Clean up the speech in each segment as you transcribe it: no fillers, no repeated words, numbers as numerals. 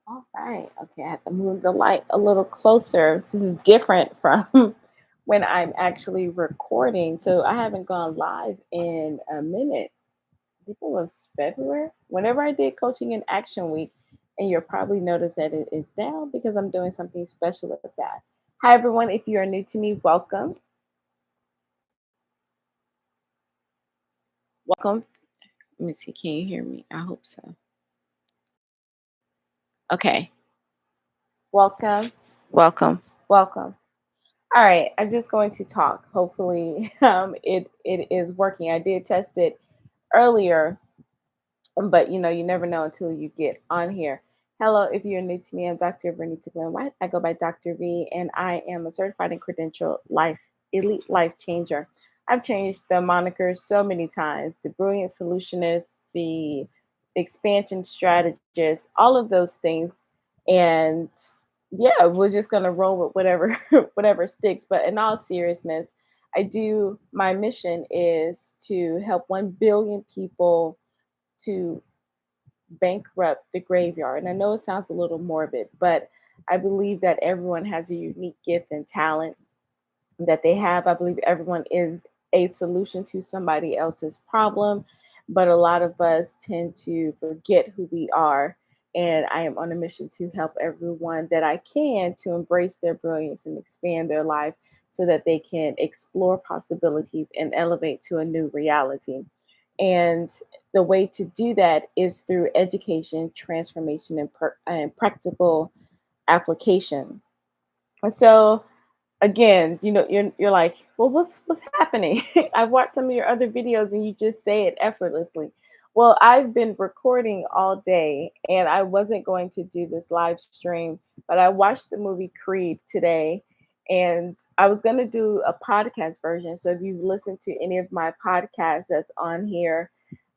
All right. Okay, I have to move the light a little closer. This is different from when I'm actually recording. So I haven't gone live in a minute. I think it was February. Whenever I did coaching in action week, and you'll probably notice that it is down because I'm doing something special with that. Hi everyone. If you are new to me, welcome. Welcome. Let me see. Can you hear me? I hope so. Okay. Welcome. Welcome. Welcome. All right, I'm just going to talk. Hopefully, it is working. I did test it earlier, but you never know until you get on here. Hello, if you're new to me, I'm Dr. Bernita Glenn White. I go by Dr. V, and I am a certified and credentialed elite life changer. I've changed the moniker so many times: the brilliant solutionist, the expansion strategist, all of those things, and yeah, we're just gonna roll with whatever whatever sticks. But in all seriousness, my mission is to help 1 billion people to bankrupt the graveyard. And I know it sounds a little morbid, but I believe that everyone has a unique gift and talent that they have. I believe everyone is a solution to somebody else's problem, but a lot of us tend to forget who we are. And I am on a mission to help everyone that I can to embrace their brilliance and expand their life so that they can explore possibilities and elevate to a new reality. And the way to do that is through education, transformation, and practical application. So again, you're like, well, what's happening? I've watched some of your other videos and you just say it effortlessly. Well, I've been recording all day and I wasn't going to do this live stream, but I watched the movie Creed today and I was going to do a podcast version. So if you've listened to any of my podcasts that's on here,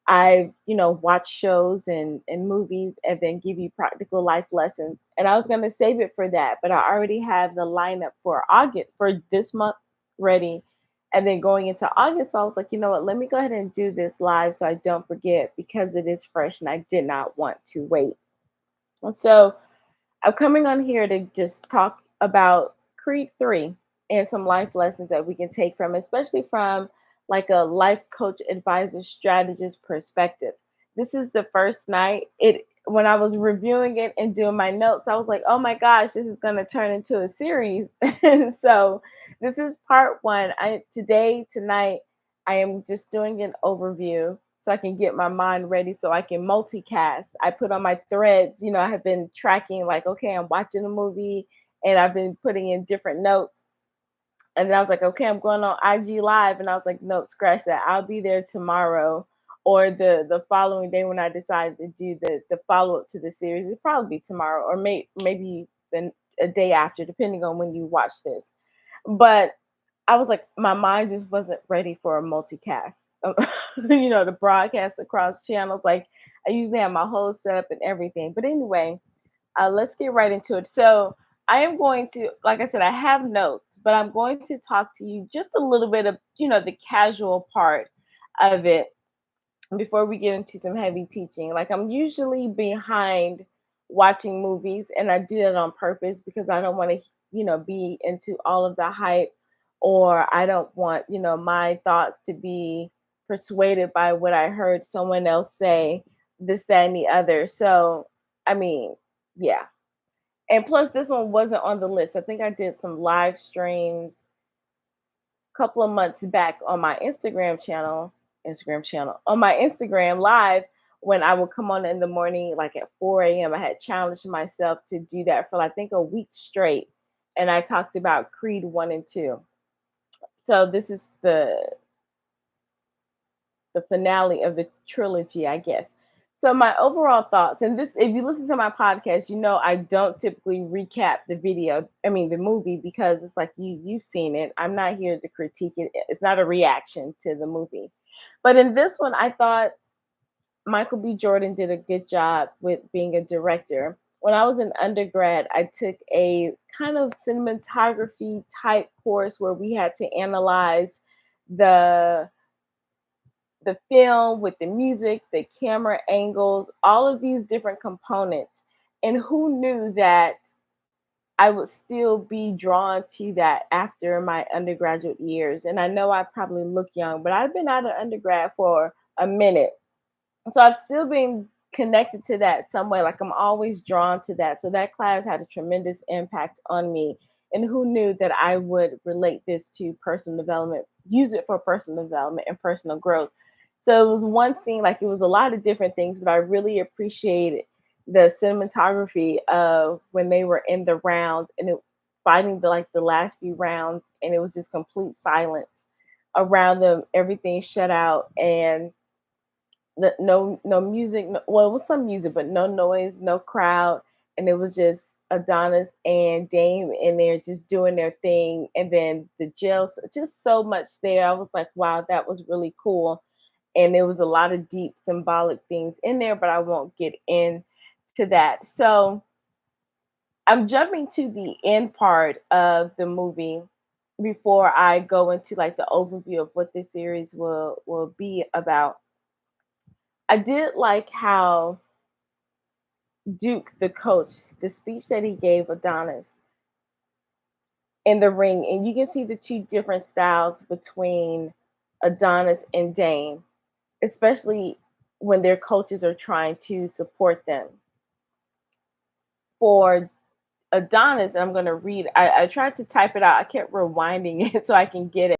I've watched shows and movies and then give you practical life lessons. And I was going to save it for that, but I already have the lineup for August for this month ready. And then going into August, so I was like, you know what, let me go ahead and do this live so I don't forget because it is fresh and I did not want to wait. And so I'm coming on here to just talk about Creed 3 and some life lessons that we can take from, especially from like a life coach, advisor, strategist perspective. This is the first night. It When I was reviewing it and doing my notes, I was like, oh my gosh, this is gonna turn into a series. And so this is part one. Tonight, I am just doing an overview so I can get my mind ready so I can multicast. I put on my threads, I have been tracking like, okay, I'm watching a movie and I've been putting in different notes. And then I was like, okay, I'm going on IG Live. And I was like, nope, scratch that. I'll be there tomorrow or the following day when I decided to do the follow up to the series. It'll probably be tomorrow or maybe then a day after, depending on when you watch this. But I was like, my mind just wasn't ready for a multicast. To broadcast across channels. Like I usually have my whole setup and everything. But anyway, let's get right into it. So I am going to, like I said, I have notes, but I'm going to talk to you just a little bit of, the casual part of it before we get into some heavy teaching. Like I'm usually behind watching movies, and I do that on purpose because I don't want to, be into all of the hype, or I don't want, my thoughts to be persuaded by what I heard someone else say, this, that, and the other. So, I mean, yeah. And plus, this one wasn't on the list. I think I did some live streams couple of months back on my Instagram channel, on my Instagram live when I would come on in the morning, like at 4 a.m. I had challenged myself to do that for I think a week straight. And I talked about Creed 1 and 2. So this is the finale of the trilogy, I guess. So my overall thoughts, and this, if you listen to my podcast, I don't typically recap the movie, because it's like you've seen it. I'm not here to critique it. It's not a reaction to the movie. But in this one, I thought Michael B. Jordan did a good job with being a director. When I was an undergrad, I took a kind of cinematography type course where we had to analyze the film with the music, the camera angles, all of these different components. And who knew that I would still be drawn to that after my undergraduate years? And I know I probably look young, but I've been out of undergrad for a minute. So I've still been connected to that some way. Like I'm always drawn to that. So that class had a tremendous impact on me. And who knew that I would relate this to personal development, use it for personal development and personal growth. So it was one scene, like it was a lot of different things, but I really appreciated the cinematography of when they were in the rounds and it fighting the last few rounds, and it was just complete silence around them, everything shut out, and no music. No, well, it was some music, but no noise, no crowd, and it was just Adonis and Dame in there just doing their thing, and then the jail, just so much there. I was like, wow, that was really cool, and there was a lot of deep symbolic things in there, but I won't get into that. So I'm jumping to the end part of the movie before I go into like the overview of what this series will be about. I did like how Duke, the coach, the speech that he gave Adonis in the ring, and you can see the two different styles between Adonis and Dane, especially when their coaches are trying to support them. For Adonis, and I'm going to read, I tried to type it out, I kept rewinding it so I can get it.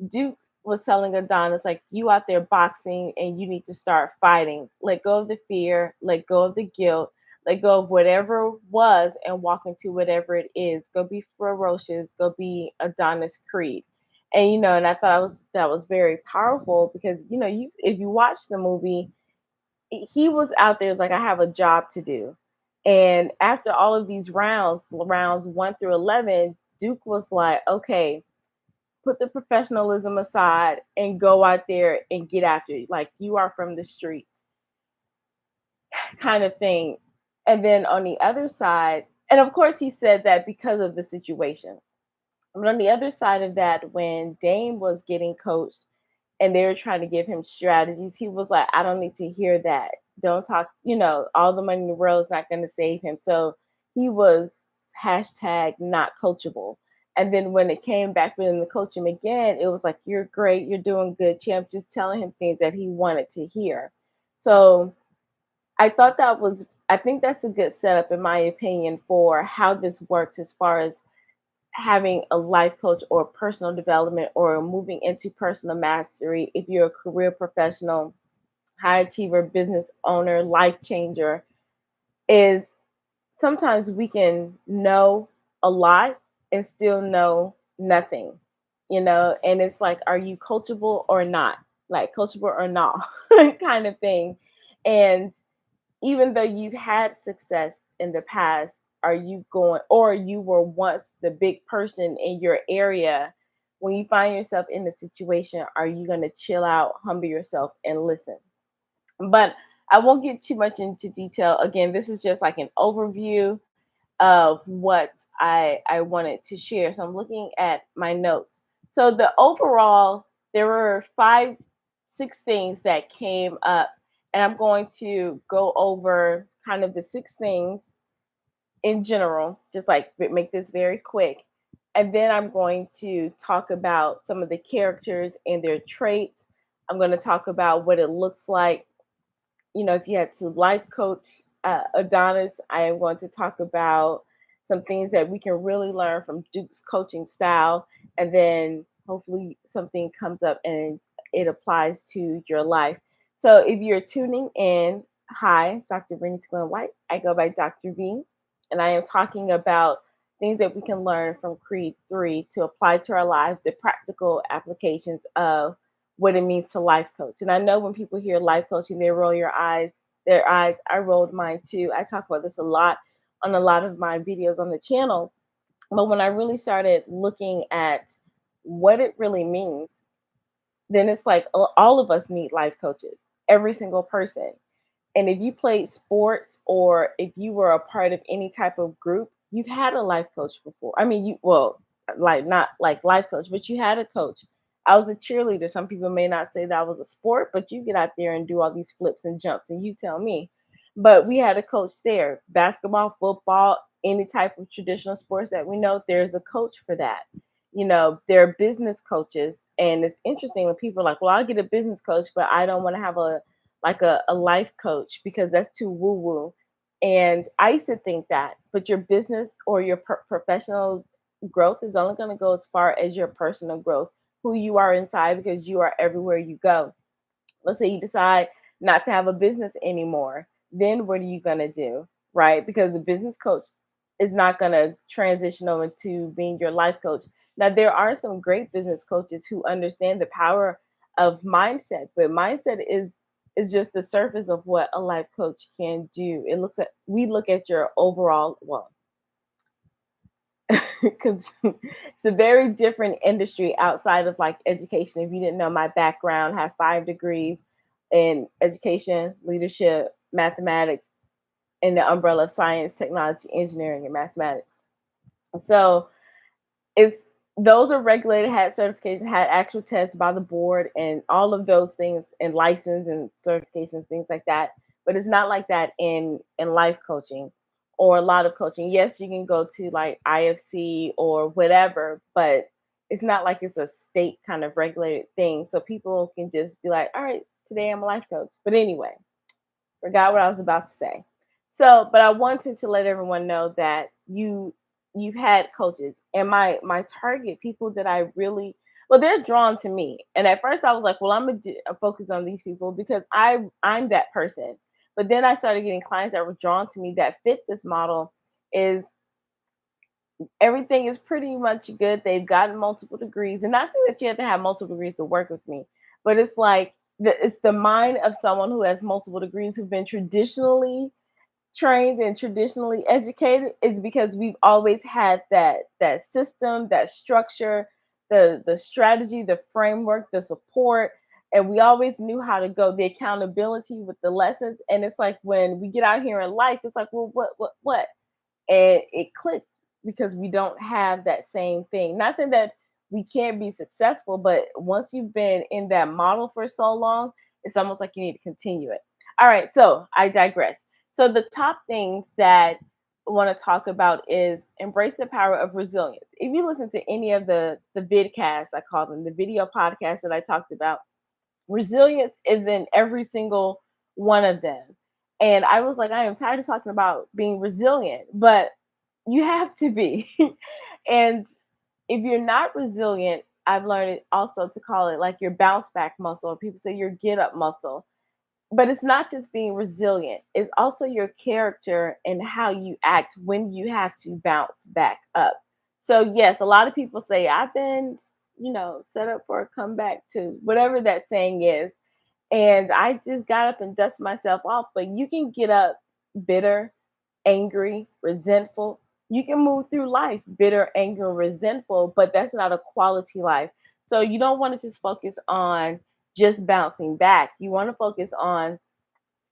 Duke was telling Adonis, like, you out there boxing and you need to start fighting. Let go of the fear, let go of the guilt, let go of whatever was and walk into whatever it is. Go be ferocious, go be Adonis Creed. And and I thought that was very powerful because you if you watch the movie, he was out there like I have a job to do. And after all of these rounds 1 through 11, Duke was like, okay, put the professionalism aside and go out there and get after it. Like you are from the street kind of thing. And then on the other side, and of course he said that because of the situation. But on the other side of that, when Dame was getting coached and they were trying to give him strategies, he was like, I don't need to hear that. Don't talk, all the money in the world is not going to save him. So he was hashtag not coachable. And then when it came back with him to coach him again, it was like, you're great, you're doing good, champ, just telling him things that he wanted to hear. So I think that's a good setup, in my opinion, for how this works as far as having a life coach or personal development or moving into personal mastery. If you're a career professional, high achiever, business owner, life changer, is sometimes we can know a lot and still know nothing, and it's like, are you coachable or not? Like, coachable or not, kind of thing. And even though you've had success in the past, are you going, or you were once the big person in your area, when you find yourself in the situation, are you going to chill out, humble yourself, and listen? But I won't get too much into detail. Again, this is just like an overview of what I wanted to share. So I'm looking at my notes. So the overall, there were five, six things that came up, and I'm going to go over kind of the six things in general, just like make this very quick. And then I'm going to talk about some of the characters and their traits. I'm going to talk about what it looks like, if you had to life coach Adonis. I am going to talk about some things that we can really learn from Duke's coaching style, and then hopefully something comes up and it applies to your life. So if you're tuning in, hi, Dr. Brittany Glenn White. I go by Dr. V, and I am talking about things that we can learn from Creed 3 to apply to our lives, the practical applications of what it means to life coach. And I know when people hear life coaching, they roll their eyes. I rolled mine too. I talk about this a lot on a lot of my videos on the channel. But when I really started looking at what it really means, then it's like all of us need life coaches, every single person. And if you played sports or if you were a part of any type of group, you've had a life coach before. I mean, like not like life coach, but you had a coach. I was a cheerleader. Some people may not say that was a sport, but you get out there and do all these flips and jumps, and you tell me. But we had a coach there. Basketball, football, any type of traditional sports that we know, there's a coach for that. There are business coaches, and it's interesting when people are like, "Well, I'll get a business coach, but I don't want to have a life coach because that's too woo woo." And I used to think that, but your business or your professional growth is only going to go as far as your personal growth, who you are inside, because you are everywhere you go. Let's say you decide not to have a business anymore, then what are you going to do? Right? Because the business coach is not going to transition over to being your life coach. Now, there are some great business coaches who understand the power of mindset, but mindset is just the surface of what a life coach can do. We look at your overall, well, because it's a very different industry outside of like education. If you didn't know, my background, have 5 degrees in education, leadership, mathematics, and the umbrella of science, technology, engineering, and mathematics. So it's those are regulated, had certification, had actual tests by the board, and all of those things, and license and certifications, things like that. But it's not like that in life coaching or a lot of coaching. Yes, you can go to like IFC or whatever, but it's not like it's a state kind of regulated thing. So people can just be like, all right, today I'm a life coach. But anyway, forgot what I was about to say. So, but I wanted to let everyone know that you've had coaches, and my target people that I really, well, they're drawn to me. And at first I was like, well, I'm gonna focus on these people because I'm that person. But then I started getting clients that were drawn to me that fit this model. Is everything is pretty much good. They've gotten multiple degrees, and not saying that you have to have multiple degrees to work with me, but it's like it's the mind of someone who has multiple degrees, who've been traditionally trained and traditionally educated, is because we've always had that system, that structure, the strategy, the framework, the support, and we always knew how to go, the accountability with the lessons. And it's like when we get out here in life, it's like, well, what? And it clicked because we don't have that same thing. Not saying that we can't be successful, but once you've been in that model for so long, it's almost like you need to continue it. All right, so I digress. So the top things that I want to talk about is embrace the power of resilience. If you listen to any of the vidcasts, I call them the video podcasts that I talked about, resilience is in every single one of them. And I was like, I am tired of talking about being resilient, but you have to be. And if you're not resilient, I've learned it also to call it like your bounce back muscle, or people say your get up muscle. But it's not just being resilient, it's also your character and how you act when you have to bounce back up. So, yes, a lot of people say, I've been, set up for a comeback, to whatever that saying is. And I just got up and dusted myself off. But you can get up bitter, angry, resentful. You can move through life bitter, angry, resentful, but that's not a quality life. So you don't want to just focus on just bouncing back. You want to focus on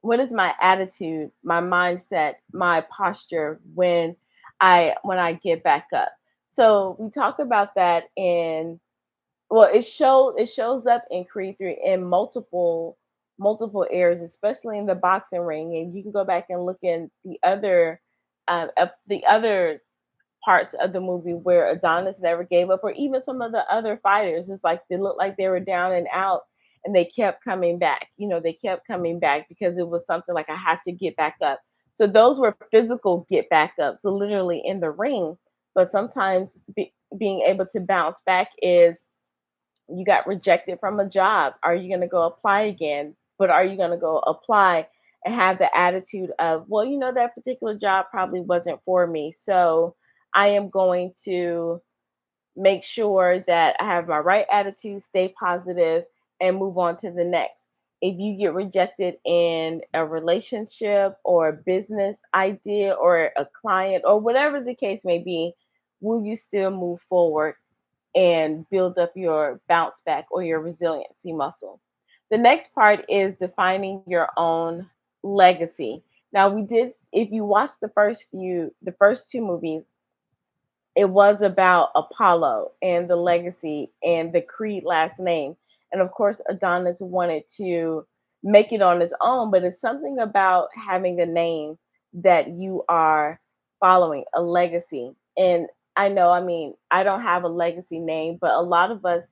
what is my attitude, my mindset, my posture when I get back up. So we talk about that in, well, it shows up in Creed 3 in multiple areas, especially in the boxing ring. And you can go back and look in the other parts of the movie where Adonis never gave up, or even some of the other fighters. It's like they looked like they were down and out, and they kept coming back. They kept coming back because it was something like, I have to get back up. So those were physical get back up, so literally in the ring. But sometimes being able to bounce back is, you got rejected from a job. Are you going to go apply again? But are you going to go apply and have the attitude of, well, that particular job probably wasn't for me. So I am going to make sure that I have my right attitude, stay positive, and move on to the next. If you get rejected in a relationship or a business idea or a client or whatever the case may be, will you still move forward and build up your bounce back or your resiliency muscle? The next part is defining your own legacy. Now, if you watch the first two movies, it was about Apollo and the legacy and the Creed last name. And of course, Adonis wanted to make it on its own, but it's something about having a name that you are following, a legacy. And I know, I mean, I don't have a legacy name, but a lot of us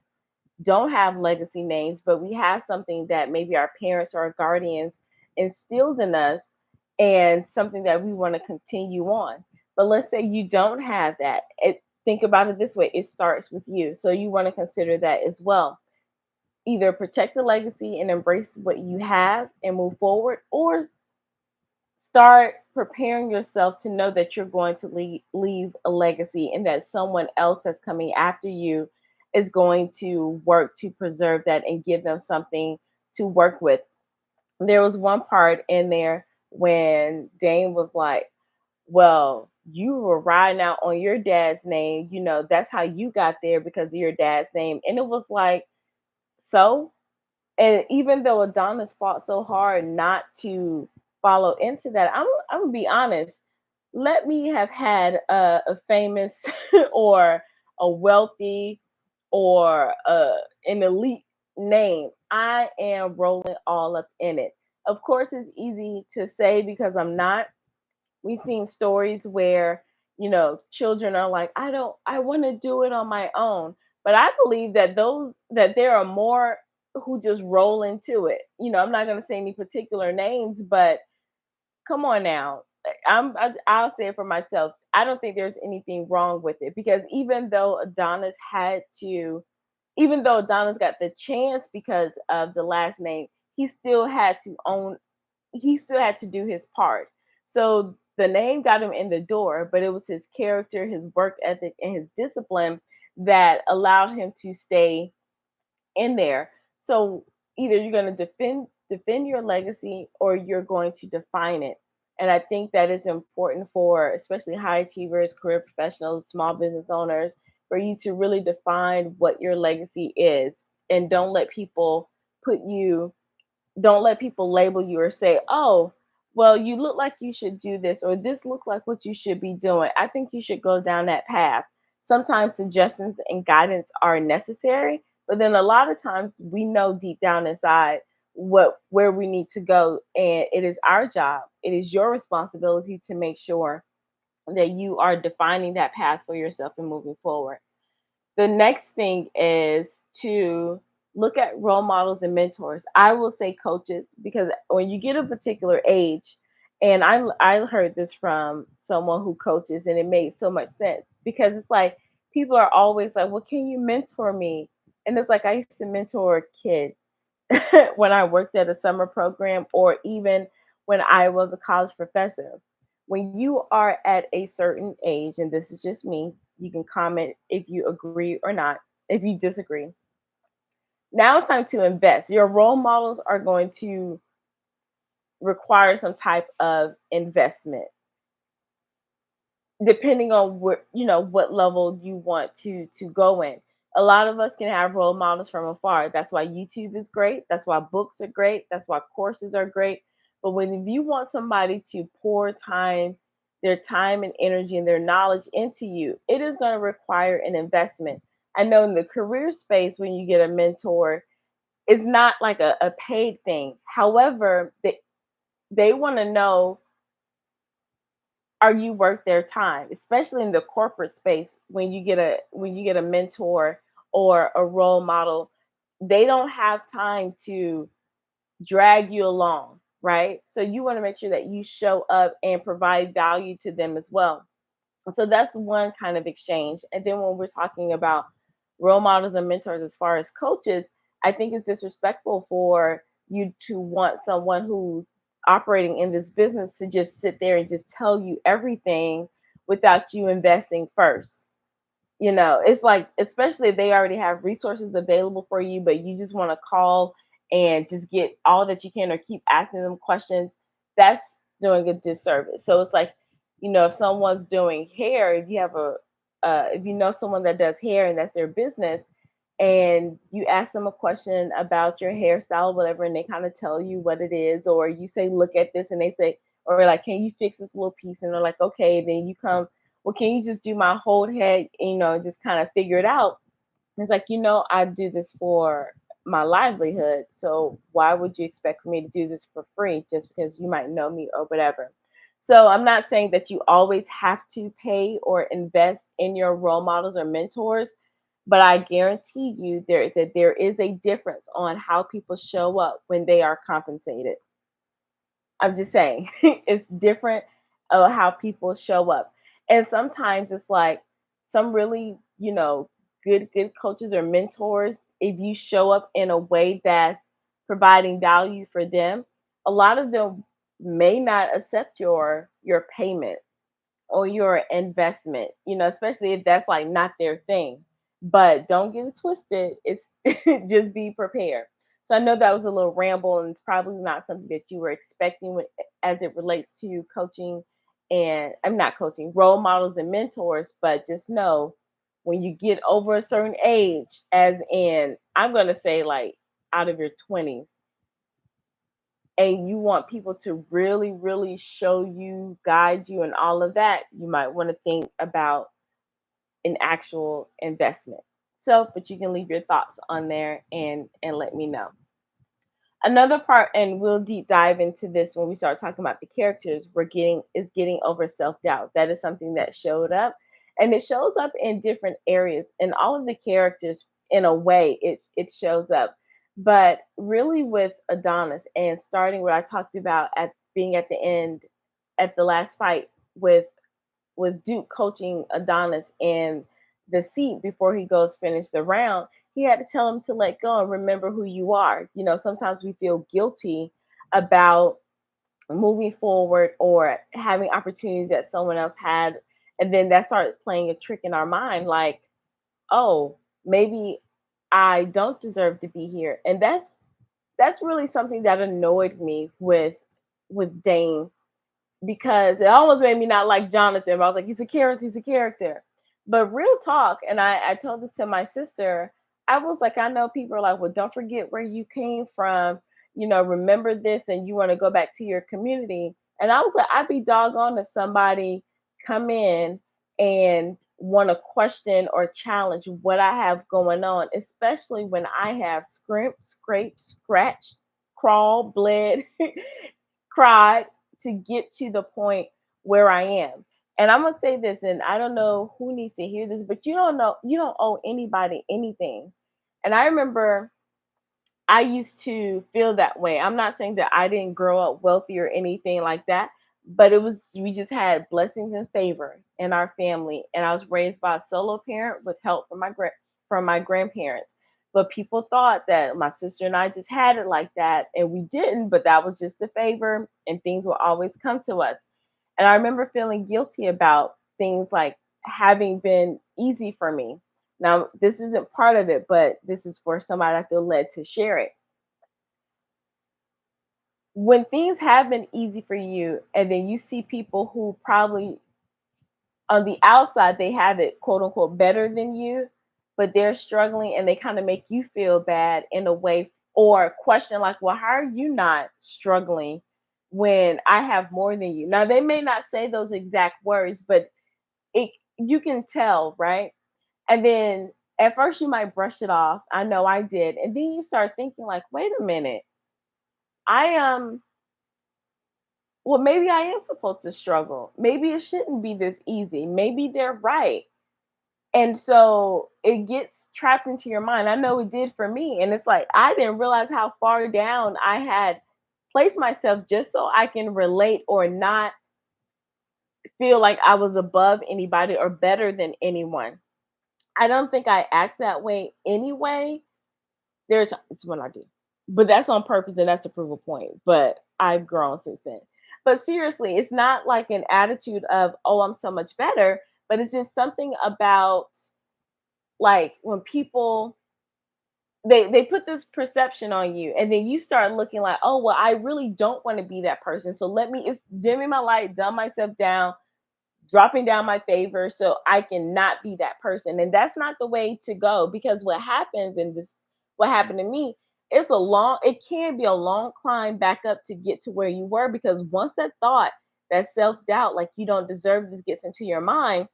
don't have legacy names, but we have something that maybe our parents or our guardians instilled in us and something that we want to continue on. But let's say you don't have that. Think about it this way, it starts with you. So you want to consider that as well. Either protect the legacy and embrace what you have and move forward, or start preparing yourself to know that you're going to leave a legacy and that someone else that's coming after you is going to work to preserve that and give them something to work with. There was one part in there when Dane was like, well, you were riding out on your dad's name, that's how you got there because of your dad's name. And it was like, so, and even though Adonis fought so hard not to follow into that, I'm gonna be honest. Let me have had a famous or a wealthy or an elite name. I am rolling all up in it. Of course, it's easy to say because I'm not. We've seen stories where, children are like, I want to do it on my own. But I believe that there are more who just roll into it. I'm not going to say any particular names, but come on now. I'll say it for myself. I don't think there's anything wrong with it because even though Adonis got the chance because of the last name, he still had to own he still had to do his part. So the name got him in the door, but it was his character, his work ethic, and his discipline that allowed him to stay in there. So either you're going to defend your legacy or you're going to define it. And I think that is important for especially high achievers, career professionals, small business owners, for you to really define what your legacy is and put you don't let people label you or say, oh, well, you look like you should do this, or this looks like what you should be doing. I think you should go down that path. Sometimes suggestions and guidance are necessary, but then a lot of times we know deep down inside where we need to go. And it is our job, it is your responsibility to make sure that you are defining that path for yourself and moving forward. The next thing is to look at role models and mentors. I will say coaches because when you get a particular age, and I heard this from someone who coaches, and it made so much sense because it's like people are always like, "Well, can you mentor me?" And it's like I used to mentor kids when I worked at a summer program, or even when I was a college professor. When you are at a certain age, and this is just me, you can comment if you agree or not, if you disagree. Now it's time to invest. Your role models are going to require some type of investment depending on what level you want to go in. A lot of us can have role models from afar. That's why YouTube is great, that's why books are great, that's why courses are great. But when if you want somebody to pour their time and energy and their knowledge into you, it is going to require an investment. I know in the career space, when you get a mentor, it's not like a paid thing. However, they want to know, are you worth their time, especially in the corporate space. When you get a mentor or a role model, they don't have time to drag you along, right? So you want to make sure that you show up and provide value to them as well. So that's one kind of exchange. And then when we're talking about role models and mentors as far as coaches, I think it's disrespectful for you to want someone who's operating in this business to just sit there and just tell you everything without you investing first. It's like, especially if they already have resources available for you, but you just want to call and just get all that you can or keep asking them questions, that's doing a disservice. So it's like, if someone's doing hair, if you know someone that does hair and that's their business, and you ask them a question about your hairstyle, whatever, and they kind of tell you what it is, or you say, look at this, and they say, or like, can you fix this little piece? And they're like, okay, then you come, well, can you just do my whole head, just kind of figure it out? And it's like, I do this for my livelihood. So why would you expect for me to do this for free just because you might know me or whatever? So I'm not saying that you always have to pay or invest in your role models or mentors, but I guarantee you there is a difference on how people show up when they are compensated. I'm just saying it's different how people show up. And sometimes it's like some really, good coaches or mentors, if you show up in a way that's providing value for them, a lot of them may not accept your payment or your investment, especially if that's like not their thing. But don't get it twisted. It's just be prepared. So I know that was a little ramble, and it's probably not something that you were expecting as it relates to coaching, and I'm not coaching, role models and mentors. But just know when you get over a certain age, as in, I'm going to say like out of your 20s, and you want people to really, really show you, guide you, and all of that, you might want to think about an actual investment. So, but you can leave your thoughts on there and let me know. Another part, and we'll deep dive into this when we start talking about the characters, getting over self-doubt. That is something that showed up, and it shows up in different areas. And all of the characters, in a way, it shows up. But really with Adonis, and starting what I talked about at being at the end, at the last fight with Duke coaching Adonis in the seat before he goes finish the round, he had to tell him to let go and remember who you are. Sometimes we feel guilty about moving forward or having opportunities that someone else had. And then that started playing a trick in our mind, like, oh, maybe I don't deserve to be here. And that's really something that annoyed me with Dane, because it almost made me not like Jonathan. I was like, he's a character, he's a character. But real talk, and I told this to my sister, I was like, I know people are like, well, don't forget where you came from, remember this, and you want to go back to your community. And I was like, I'd be doggone if somebody come in and want to question or challenge what I have going on, especially when I have scraped, scratched, crawled, bled, cried to get to the point where I am. And I'm gonna say this, and I don't know who needs to hear this, but you don't owe anybody anything. And I remember I used to feel that way. I'm not saying that I didn't grow up wealthy or anything like that, but we just had blessings and favor in our family. And I was raised by a solo parent with help from my grandparents. But people thought that my sister and I just had it like that, and we didn't. But that was just the favor, and things will always come to us. And I remember feeling guilty about things like having been easy for me. Now, this isn't part of it, but this is for somebody I feel led to share it. When things have been easy for you, and then you see people who probably on the outside they have it quote unquote better than you, but they're struggling, and they kind of make you feel bad in a way, or question like, well, how are you not struggling when I have more than you? Now, they may not say those exact words, but it you can tell, right? And then at first you might brush it off. I know I did. And then you start thinking like, wait a minute. I am well, maybe I am supposed to struggle. Maybe it shouldn't be this easy. Maybe they're right. And so it gets trapped into your mind. I know it did for me. And it's like I didn't realize how far down I had placed myself just so I can relate or not feel like I was above anybody or better than anyone. I don't think I act that way anyway. There's it's when I do, but that's on purpose, and that's to prove a point. But I've grown since then. But seriously, it's not like an attitude of, oh, I'm so much better, but it's just something about like when people they put this perception on you, and then you start looking like, oh well, I really don't want to be that person. So let me it's dimming my light, dumb myself down, dropping down my favor so I can not be that person. And that's not the way to go, because what happens in this, what happened to me, it can be a long climb back up to get to where you were, because once that thought, that self doubt, like you don't deserve this, gets into your mind,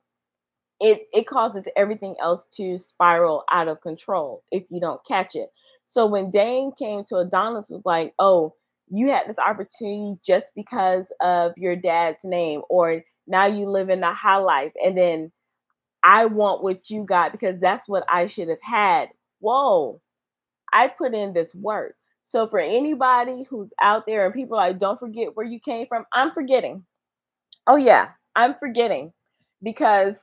it causes everything else to spiral out of control if you don't catch it. So when Dane came to Adonis, was like, oh, you had this opportunity just because of your dad's name, or now you live in a high life, and then I want what you got because that's what I should have had. Whoa, I put in this work. So for anybody who's out there and people like, don't forget where you came from, I'm forgetting. Oh yeah, I'm forgetting because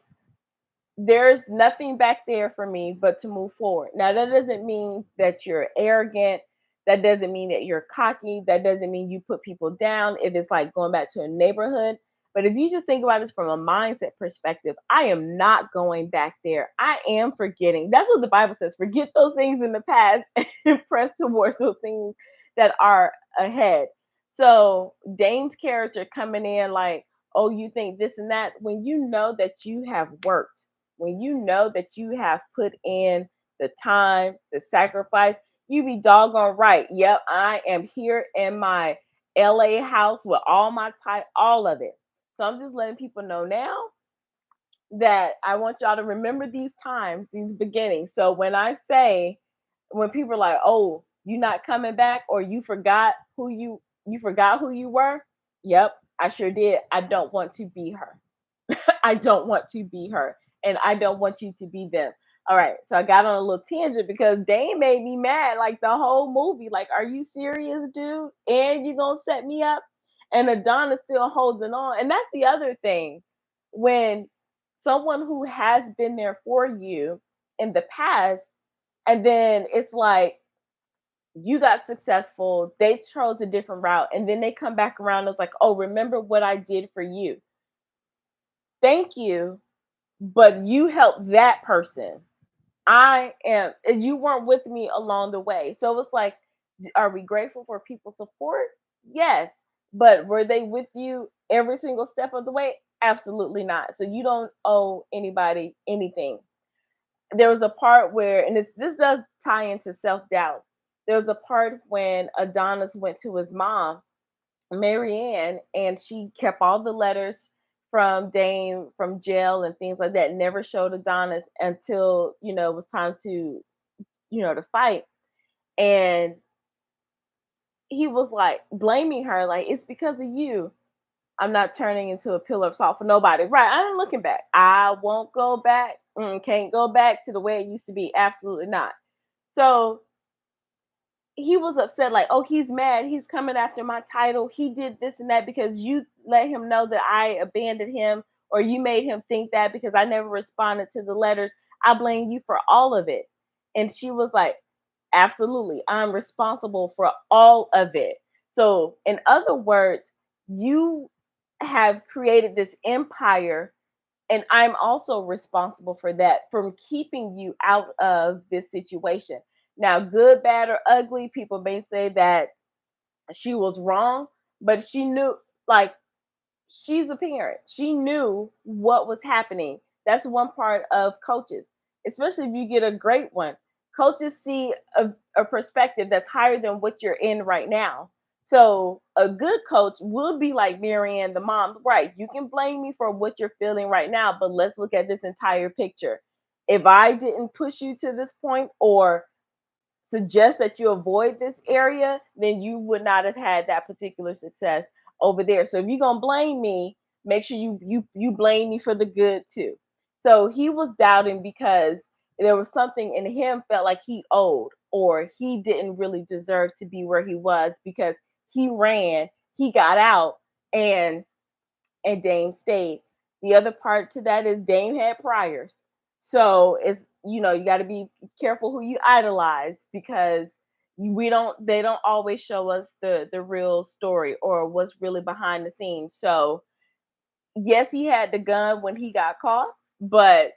there's nothing back there for me but to move forward. Now, that doesn't mean that you're arrogant. That doesn't mean that you're cocky. That doesn't mean you put people down if it's like going back to a neighborhood. But if you just think about this from a mindset perspective, I am not going back there. I am forgetting. That's what the Bible says. Forget those things in the past and press towards those things that are ahead. So Dane's character coming in like, oh, you think this and that, when you know that you have worked, when you know that you have put in the time, the sacrifice, you be doggone right. Yep, I am here in my LA house with all my type, all of it. So I'm just letting people know now that I want y'all to remember these times, these beginnings. So when I say, when people are like, "Oh, you not coming back," or you forgot who you were. Yep, I sure did. I don't want to be her. I don't want to be her, and I don't want you to be them. All right, so I got on a little tangent because Dane made me mad like the whole movie. Like, are you serious, dude? And you gonna set me up? And Adonis still holding on. And that's the other thing. When someone who has been there for you in the past, and then it's like you got successful, they chose a different route, and then they come back around. It's like, oh, remember what I did for you. Thank you, but you helped that person. You weren't with me along the way. So it's like, are we grateful for people's support? Yes. But were they with you every single step of the way? Absolutely not. So you don't owe anybody anything. There was a part where, and this does tie into self doubt. There was a part when Adonis went to his mom, Marianne, and she kept all the letters from Dame from jail and things like that. Never showed Adonis until it was time to to fight. And he was like blaming her, like, it's because of you. I'm not turning into a pillar of salt for nobody. Right? I ain't looking back. I won't go back. Can't go back to the way it used to be. Absolutely not. So he was upset, like, oh, he's mad, he's coming after my title, he did this and that because you let him know that I abandoned him, or you made him think that because I never responded to the letters. I blame you for all of it. And she was like, absolutely, I'm responsible for all of it. So in other words, you have created this empire, and I'm also responsible for that, from keeping you out of this situation. Now, good, bad, or ugly, people may say that she was wrong, but she knew, like, she's a parent. She knew what was happening. That's one part of coaches, especially if you get a great one. Coaches see a perspective that's higher than what you're in right now. So a good coach will be like Marianne, the mom, right? You can blame me for what you're feeling right now, but let's look at this entire picture. If I didn't push you to this point, or suggest that you avoid this area, then you would not have had that particular success over there. So if you're gonna blame me, make sure you blame me for the good too. So he was doubting because there was something in him felt like he owed, or he didn't really deserve to be where he was because he ran, he got out, and Dame stayed. The other part to that is Dame had priors. So it's, you got to be careful who you idolize, because we don't they don't always show us the real story or what's really behind the scenes. So yes, he had the gun when he got caught, but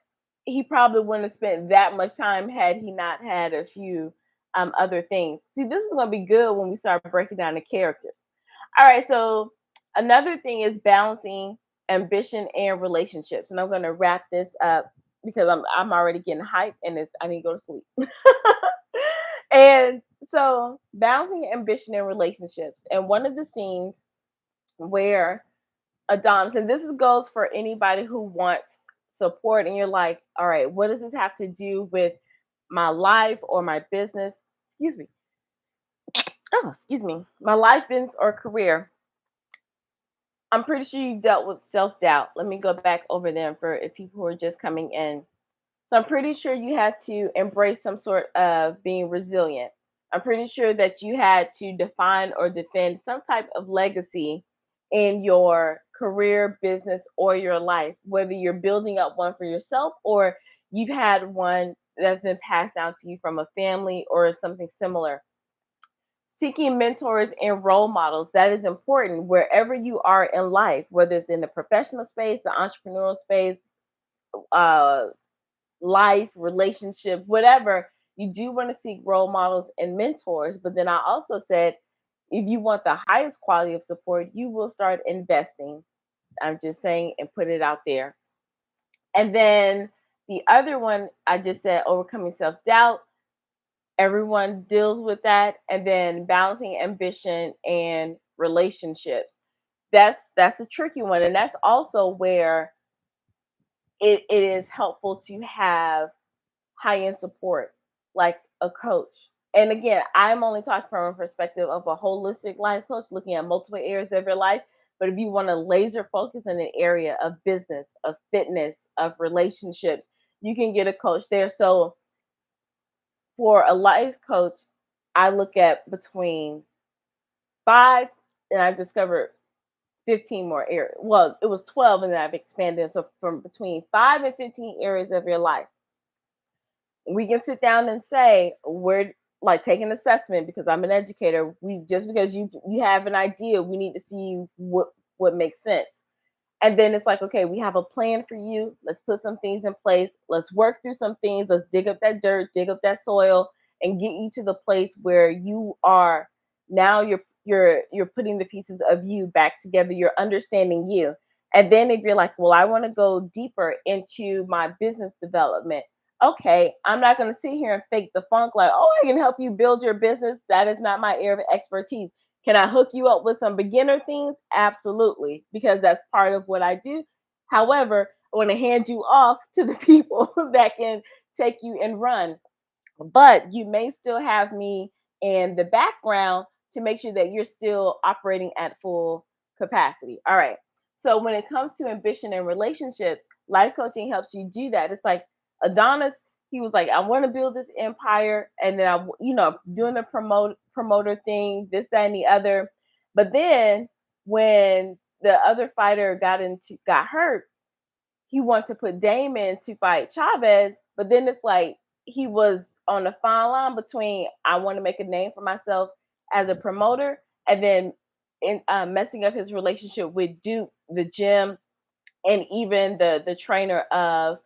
he probably wouldn't have spent that much time had he not had a few other things. See, this is going to be good when we start breaking down the characters. All right, so another thing is balancing ambition and relationships, and I'm going to wrap this up because I'm already getting hyped, and I need to go to sleep. And so balancing ambition and relationships, and one of the scenes where Adonis, and goes for anybody who wants support, and you're like, all right, what does this have to do with my life or my business? excuse me. Oh, excuse me. My life, business, or career. I'm pretty sure you dealt with self doubt. Let me go back over them for if people who are just coming in. So I'm pretty sure you had to embrace some sort of being resilient. I'm pretty sure that you had to define or defend some type of legacy in your career, business, or your life, whether you're building up one for yourself or you've had one that's been passed down to you from a family or something similar. Seeking mentors and role models, that is important wherever you are in life, whether it's in the professional space, the entrepreneurial space, uh, life, relationship, whatever, you do want to seek role models and mentors. But then I also said, if you want the highest quality of support, you will start investing. I'm just saying and put it out there. And then the other one, I just said overcoming self doubt. Everyone deals with that. And then balancing ambition and relationships. That's a tricky one. And that's also where it is helpful to have high end support, like a coach. And again, I'm only talking from a perspective of a holistic life coach, looking at multiple areas of your life. But if you want to laser focus in an area of business, of fitness, of relationships, you can get a coach there. So for a life coach, I look at between five, and I've discovered 15 more areas. Well, it was 12, and then I've expanded. So from between 5 and 15 areas of your life we can sit down and say we're like take an assessment because I'm an educator. We just because you have an idea, we need to see what makes sense. And then it's like, okay, we have a plan for you. Let's put some things in place. Let's work through some things. Let's dig up that dirt, dig up that soil, and get you to the place where you are now. You're putting the pieces of you back together. You're understanding you. And then if you're like, well, I want to go deeper into my business development. Okay, I'm not going to sit here and fake the funk like, oh, I can help you build your business. That is not my area of expertise. Can I hook you up with some beginner things? Absolutely, because that's part of what I do. However, I want to hand you off to the people that can take you and run. But you may still have me in the background to make sure that you're still operating at full capacity. All right. So when it comes to ambition and relationships, life coaching helps you do that. It's like Adonis, he was like, I want to build this empire, and then doing the promoter thing, this, that, and the other. But then when the other fighter got hurt, he wanted to put Damon to fight Chavez, but then it's like he was on the fine line between I want to make a name for myself as a promoter and then messing up his relationship with Duke, the gym, and even the trainer of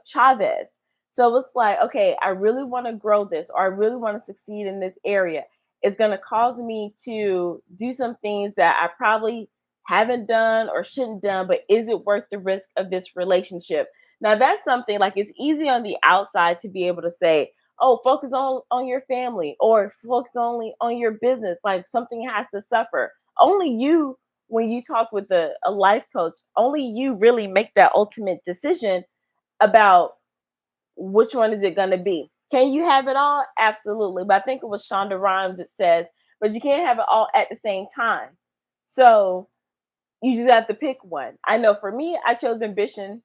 Chavez. So it's like, okay, I really want to grow this, or I really want to succeed in this area. It's going to cause me to do some things that I probably haven't done or shouldn't done, but is it worth the risk of this relationship? Now that's something like it's easy on the outside to be able to say, oh, focus on your family or focus only on your business. Like something has to suffer. Only you, when you talk with a life coach, only you really make that ultimate decision about which one is it going to be. Can you have it all? Absolutely. But I think it was Shonda Rhimes that says, but you can't have it all at the same time. So you just have to pick one. I know for me, I chose ambition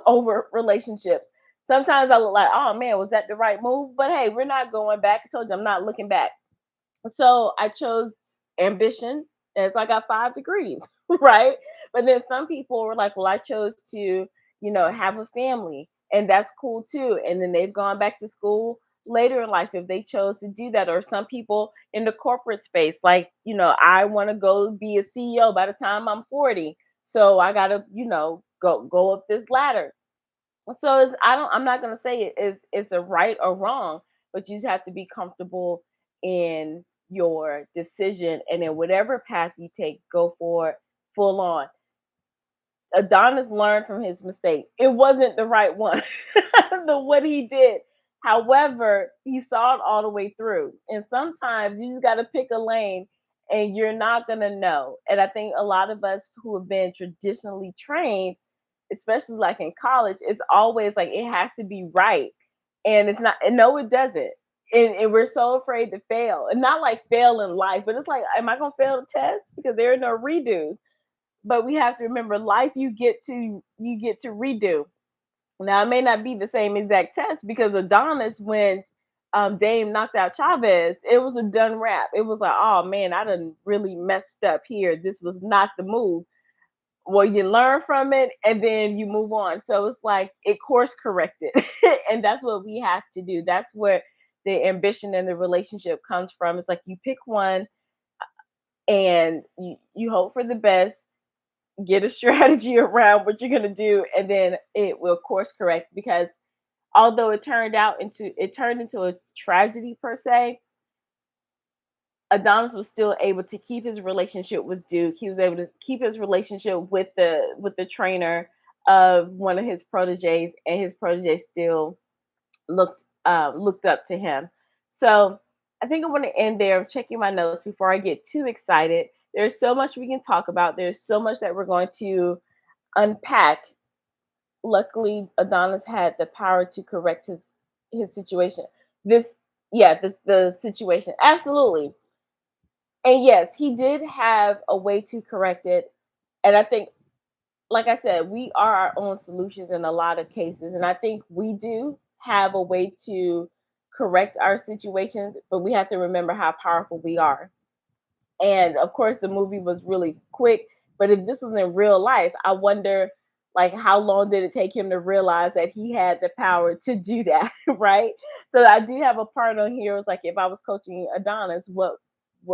over relationships. Sometimes I look like, oh man, was that the right move? But hey, we're not going back. I told you I'm not looking back. So I chose ambition, and so I got 5 degrees, right? But then some people were like, well, I chose to, have a family, and that's cool too. And then they've gone back to school later in life if they chose to do that. Or some people in the corporate space, like, I want to go be a CEO by the time I'm 40. So I gotta, go up this ladder. So I'm not gonna say it's a right or wrong, but you just have to be comfortable in your decision, and in whatever path you take, go for it full on. Adonis learned from his mistake. It wasn't the right one, the what he did. However, he saw it all the way through. And sometimes you just got to pick a lane and you're not going to know. And I think a lot of us who have been traditionally trained, especially like in college, it's always like it has to be right. And it's not, and no, it doesn't. and we're so afraid to fail, and not like fail in life, but it's like, am I gonna fail the test? Because there are no redos. But we have to remember, life you get to redo. Now it may not be the same exact test because Adonis, when Dame knocked out Chavez, it was a done wrap. It was like, oh man, I done really messed up here. This was not the move. Well, you learn from it and then you move on. So it's like it course corrected. And that's what we have to do. That's where the ambition and the relationship comes from. It's like you pick one and you hope for the best, get a strategy around what you're going to do, and then it will course correct. Because although it turned into a tragedy per se, Adonis was still able to keep his relationship with Duke. He was able to keep his relationship with the trainer of one of his proteges, and his protege still looked up to him. So I think I want to end there. I'm checking my notes before I get too excited. There's so much we can talk about. There's so much that we're going to unpack. Luckily, Adonis had the power to correct his situation. This, yeah, the situation, absolutely. And yes, he did have a way to correct it. And I think, like I said, we are our own solutions in a lot of cases. And I think we do have a way to correct our situations, but we have to remember how powerful we are. And of course, the movie was really quick. But if this was in real life, I wonder, like, how long did it take him to realize that he had the power to do that, right? So I do have a part on here. It's like, if I was coaching Adonis,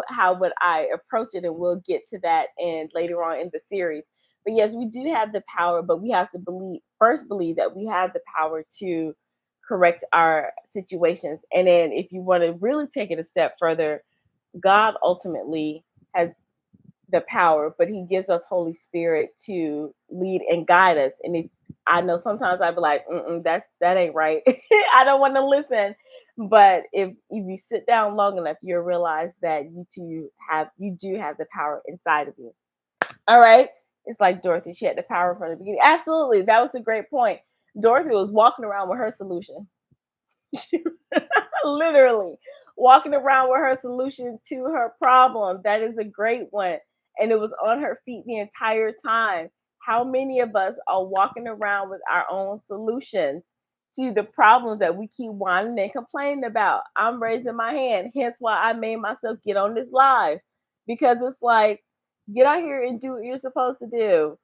how would I approach it? And we'll get to that and later on in the series. But yes, we do have the power, but we have to believe that we have the power to correct our situations. And then if you want to really take it a step further, God ultimately has the power, but He gives us Holy Spirit to lead and guide us. And if I know sometimes I'd be like, that ain't right. I don't want to listen. But if you sit down long enough, you'll realize that you do have the power inside of you. All right. It's like Dorothy, she had the power from the beginning. Absolutely. That was a great point. Dorothy was walking around with her solution. Literally walking around with her solution to her problem. That is a great one. And it was on her feet the entire time. How many of us are walking around with our own solutions to the problems that we keep whining and complaining about? I'm raising my hand, hence why I made myself get on this live. Because it's like, get out here and do what you're supposed to do.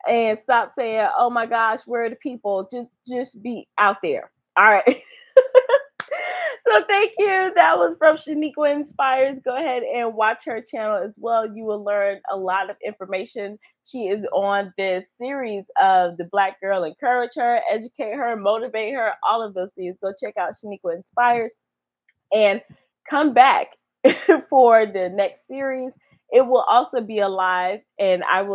And stop saying, oh my gosh, where are the people? Just be out there. All right. So thank you. That was from Shaniqua Inspires. Go ahead and watch her channel as well. You will learn a lot of information. She is on this series of the Black Girl. Encourage her, educate her, motivate her, all of those things. Go check out Shaniqua Inspires and come back for the next series. It will also be alive, and I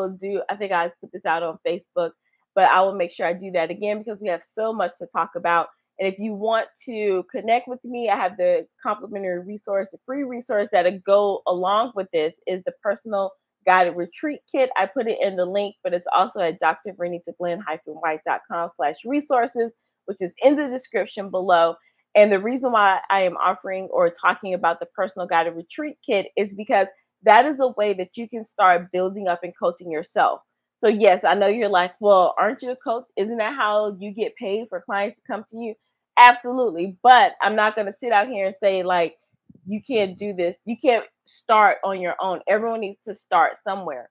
think I put this out on Facebook, but I will make sure I do that again because we have so much to talk about. And if you want to connect with me, I have the complimentary resource, the free resource that go along with this is the personal guided retreat kit. I put it in the link, but it's also at drvernitaglenn-white.com/resources, which is in the description below. And the reason why I am offering or talking about the personal guided retreat kit is because that is a way that you can start building up and coaching yourself. So yes, I know you're like, well, aren't you a coach? Isn't that how you get paid for clients to come to you? Absolutely. But I'm not going to sit out here and say, like, you can't do this. You can't start on your own. Everyone needs to start somewhere.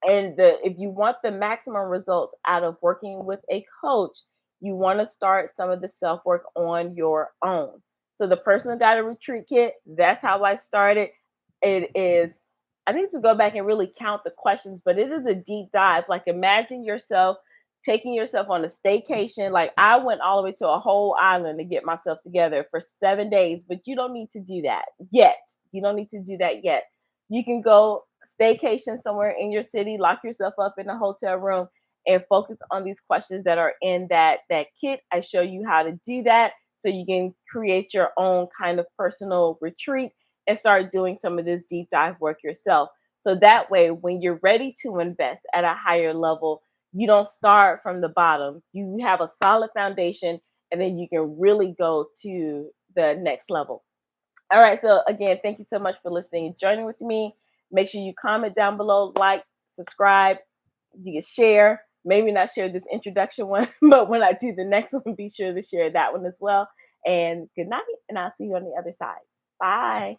And if you want the maximum results out of working with a coach, you want to start some of the self work on your own. So the personal guided retreat kit, that's how I started. It is, I need to go back and really count the questions, but it is a deep dive. Like, imagine yourself taking yourself on a staycation. Like, I went all the way to a whole island to get myself together for 7 days, but you don't need to do that yet. You don't need to do that yet. You can go staycation somewhere in your city, lock yourself up in a hotel room, and focus on these questions that are in that kit. I show you how to do that so you can create your own kind of personal retreat and start doing some of this deep dive work yourself. So that way, when you're ready to invest at a higher level, you don't start from the bottom. You have a solid foundation, and then you can really go to the next level. All right. So again, thank you so much for listening and joining with me. Make sure you comment down below, like, subscribe. You can share. Maybe not share this introduction one, but when I do the next one, be sure to share that one as well. And good night. And I'll see you on the other side. Bye.